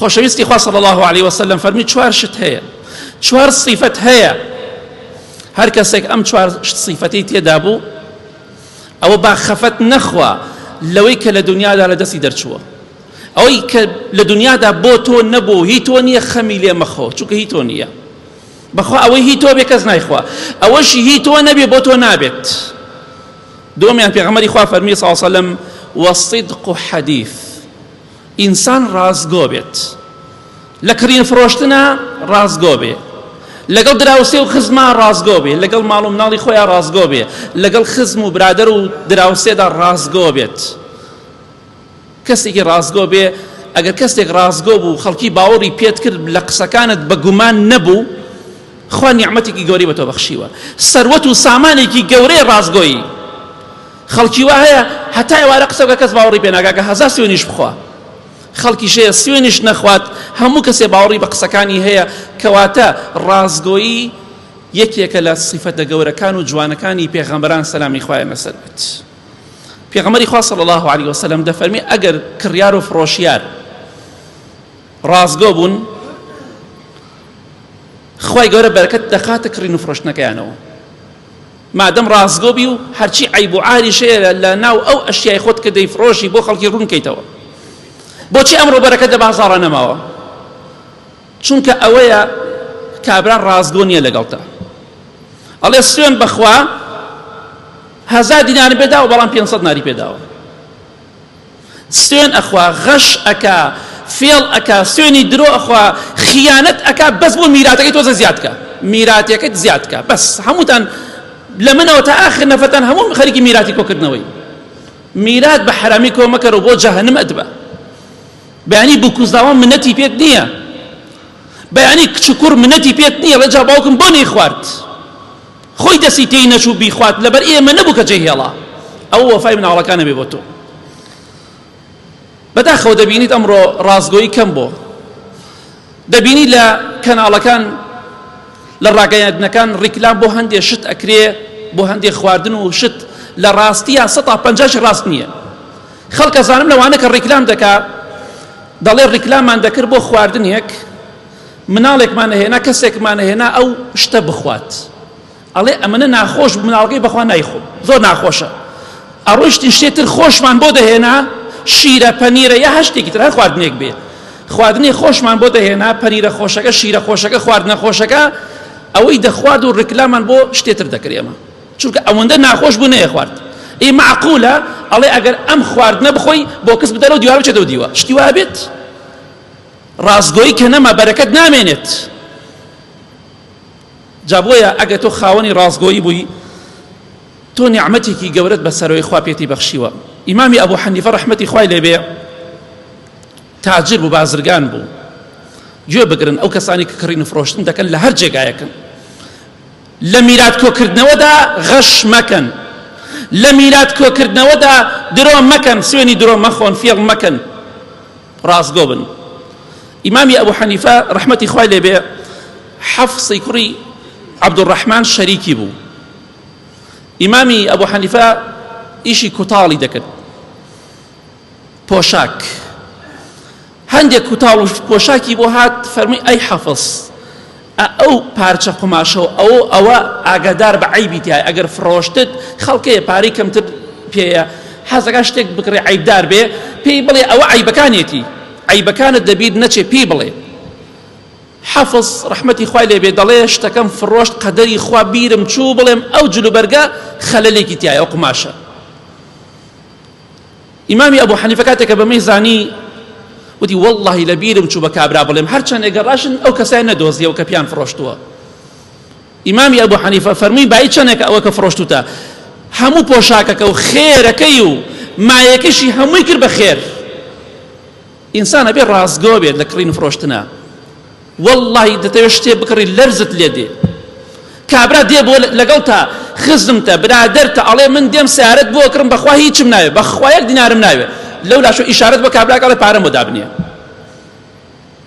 خۆشەویستی خوا صلی الله عليه وسلم فەرمی چوار شت هەیە، چوار صیفەت هەیە، هەر کەسێک ئەم چوار صیفەتەی تێدا بوو ئەوە با خەفەت نەخوا لەوەی کە لە دنیادا لە دەستی دەرچووە، ئەوەی کە لە دنیادا بۆ تۆ نەبوو، هی تۆ نییە، خەمی لێ مەخۆ، چونکە هی تۆ نییە، بەخوا ئەوەی هی تۆ بێ کەس نایخوا، ئەوەشی هی تۆ نەبێ بۆ تۆ نابێت. دومیان پێغەمبەری خوا فەرمی صلی الله علیه وسلم والصدق حدیث، ئینسان ڕازگۆ بێت، لە کڕین فرۆشتنە ڕازگۆ بێ، لەگەڵ دراوسێ و خزما ڕازگۆ بێ، لەگەڵ ماڵ و مناڵی خۆیان ڕازگۆ بێ، لەگەڵ خزم و برادەر و دراوسێدا ڕازگۆ بێت. کەسێکی ڕازگۆ بێ، ئەگەر کەسێک ڕازگۆ بوو خەڵکی باوەڕی پێت کرد لە قسەکانت بە گومان نەبوو، خوا نیعمەتێکی گەورەی بە تۆ بەخشیوە، سەروەت و سامانێکی گەورەی ڕازگۆیی. خەڵکی وا هەیە هەتا ئێوارە قسە بکە کەس باوەڕی پێ ناکا کە هەزار سوێنیش بخوا، خەڵکیش هەیە سوێنیش نەخوات، هەموو کەسێ باوەڕی بە قسەکانی هەیە، کەواتە ڕازگۆیی یەکێکە لە صیفەتە گەورەکان و جوانەکانی پێغەمبەران سەلامی خوایە لەسەر بێت. پێغەمبەری خوا صلی الله عليه وسلم دەفەرمی ئەگەر کڕیار و فرۆشیار ڕازگۆ بوون، خوای گەورە بەرەکەت دەخاتە کڕین و فرۆشتنەکەیانەوە، مادەم ڕازگۆ بی و هەرچی عیب و عاریش هەیە لە ناو ئەو ئەشیای خۆت کە دەیفرۆشی بۆ خەڵکی ڕوون کەیتەوە. بۆچی ئەمڕۆ بەرەکەت لە بازاڕە نەماوە؟ چونکە ئەوەیە کابران ڕازگۆ نییە لەگەڵتە، ئەڵێ سوێن بەخوا 1000 دینار پێداوە بەڵام 500 ناری پێداوە، سوێن ئەخوا، غەش ئەکا، فێڵ ئەکا، سوێنی درۆ ئەخوا، خیانەت ئەکا، بەس بۆ میراتەکەی تۆزە زیاد کە، میراتەکەیت زیاد کە، بەس هەمووتان لە منەوە تا ئاخر نەفەتان هەموو خەریکی میراتی کۆکردنەوەی. میرات بە حرامی کۆ مەکەرەوە بۆ جەهەنەم ئەدبە، بەیانی بووکوزاوە منەتی پێت نییە، بەیانی کچکوڕ منەتی پێت نییە، لە جا باوکم بۆ نەی خوارد، خۆی دەستی تێی نەچوو بیخوات، لەبەر ئێمە نەبوو کە جێهێڵا، ئەوە وەفای مناڵەکانە بێ بۆ تۆ. بەداخەوە دەبینیت ئەمڕۆ ڕازگۆیی کەم بۆ، دەبینی لە کەناڵەکان لە ڕاگەیاندنەکان ڕیکلام بۆ هەندێک شت ئەکرێ، بۆ هەندێک خواردن و شت لە ڕاستیە 150 ڕاست نییە. خەڵک ئەزانم لەوانە کە ڕیکلام دەکا، دەڵێ ڕیکلامان دەکرد بۆ خواردنێک، مناڵێکمان هێنا، کەسێکمان هێنا ئەو شتە بخوات، ئەڵێ ئەمەنە ناخۆش بوو، مناڵەکەی بەخوا نایخۆ، زۆر ناخۆشە، ئەڕۆیشتی شتێتر خۆشمان بۆ دەهێنا، شیرە پەنیرە یا هەر شتێکی تر، هەر خواردنێک بێ، خواردنی خۆشمان بۆ دەهێنا، پەنیرە خۆشەکە، شیرە خۆشەکە، خواردنە خۆشەکە، ئەوەی دەخوارد و ڕیکلامان بۆ شتێتر دەکرێمە، چونکە ئەوەندە ناخۆش بوو نەیە خوارد. ئێ معقولە ئەڵێ ئەگەر ئەم خواردنە بخۆی بۆ کەس بدەرەوە دیوار بچێتەوە دیوە، شتی وا بێت؟ ڕازگۆیی کە نەما بەرەکەت نامێنێت. جا بۆیە ئەگە تۆ خاوەنی ڕازگۆیی بووی، تۆ نیعمەتێکی گەورەت بەسەرەوەی خوا پێتی بەخشیوە. ئیمامی ئەبوو حەنیفە ڕەحمەتی خوای لێبێ تاجر بوو، بازرگان بوو. گوێ بگرن ئەو کەسانی کە کڕین و فرۆشتن دەکەن لە هەر جێگایەکن، لە میرات کۆکردنەوەدا غەش مەکەن، لە میرات کۆکردنەوەدا درۆ مەکەن، سوێنی درۆ مەخۆن، فێڵ مەکەن، ڕازگۆ بن. ئیمامی ئەبوو حەنیفە ڕەحمەتی خوای لێبێ حەفسی کوڕی عەبدوڕەحمان شەریکی بوو. ئیمامی ئەبوو حەنیفە ئیشی کوتاڵی دەکرد، پۆشاک، هەندێک کوتاڵ و پۆشاکی بۆ هات، فەرمووی ئەی حەفز، ئەو پارچە قماشەوە ئەوە ئاگادار بە عیبی تایە، ئەگەر فرۆشتت خەڵکەیە پارەی کەمتر پێیە، حەزەکە شتێک بکڕێ عیبدار بێ، پێی بڵێ ئەوە عیبەکانێتی، عیبەکانت دەبیت نەچێ پێی بڵێ. حەفز ڕەحمەتی خوای لێبێ دەڵێ شتەکەم فرۆشت، قەدەری خوا بیرم چوو بڵێم ئەو جلوبەرگە خەلەلێکی تایە، ئەو قماشە. ئیمامی ئەبوو حەنیفە کاتێکە بەمەی زانی وتی وەڵڵاهی لە بیرم چوو بە کابرا بڵێم هەرچەند ئێگەڕاشن ئەو کەسای نەدۆزیەوە کە پیان فرۆشتووە. ئیمامی ئەبوو حەنیفە فەرمووی بای چەندێکە ئەوە کە فرۆشتوتە، هەموو پۆشاکەکە و خێرەکەی و مایەکەشی هەمووی کرد بە خێر. ئینسان ئەبێ ڕازگۆ بێت لە کڕین و فرۆشتنە، وەڵڵاهی دەتەوێت شتێ بکڕی لەرزت لێ دێ، کابرا دێ بۆ لەگەڵ تا خزمتە برادەرتە، ئەڵێ من دێم سیارەت بۆ کڕم بەخوا هیچم ناوێ، بەخوا 1 دینارم ناوێ، لەو لاشۆ ئیشارەت بە کابراکە ئەڵێ پارەم بۆ دابنێ.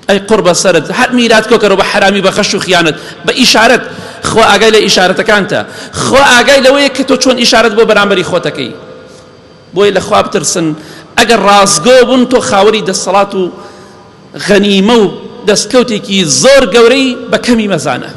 ئەی قوربە سەرت، هەر میرات کۆکەرەوە بە حرامی، بە خەش و خیانەت، بە ئیشارەت. خۆ ئاگای لە ئیشارەتەکانتە، خۆ ئاگای لەوەیە کە تۆ چۆن ئیشارەت بۆ بەرامبەری خۆتەکەی. بۆی لە خوا بترسن، ئەگەر ڕازگۆ بوون تۆ خاوەری دەسەڵات و غەنیمە و دەستکەوتێکی زۆر گەورەی بە کەمی مەزانە.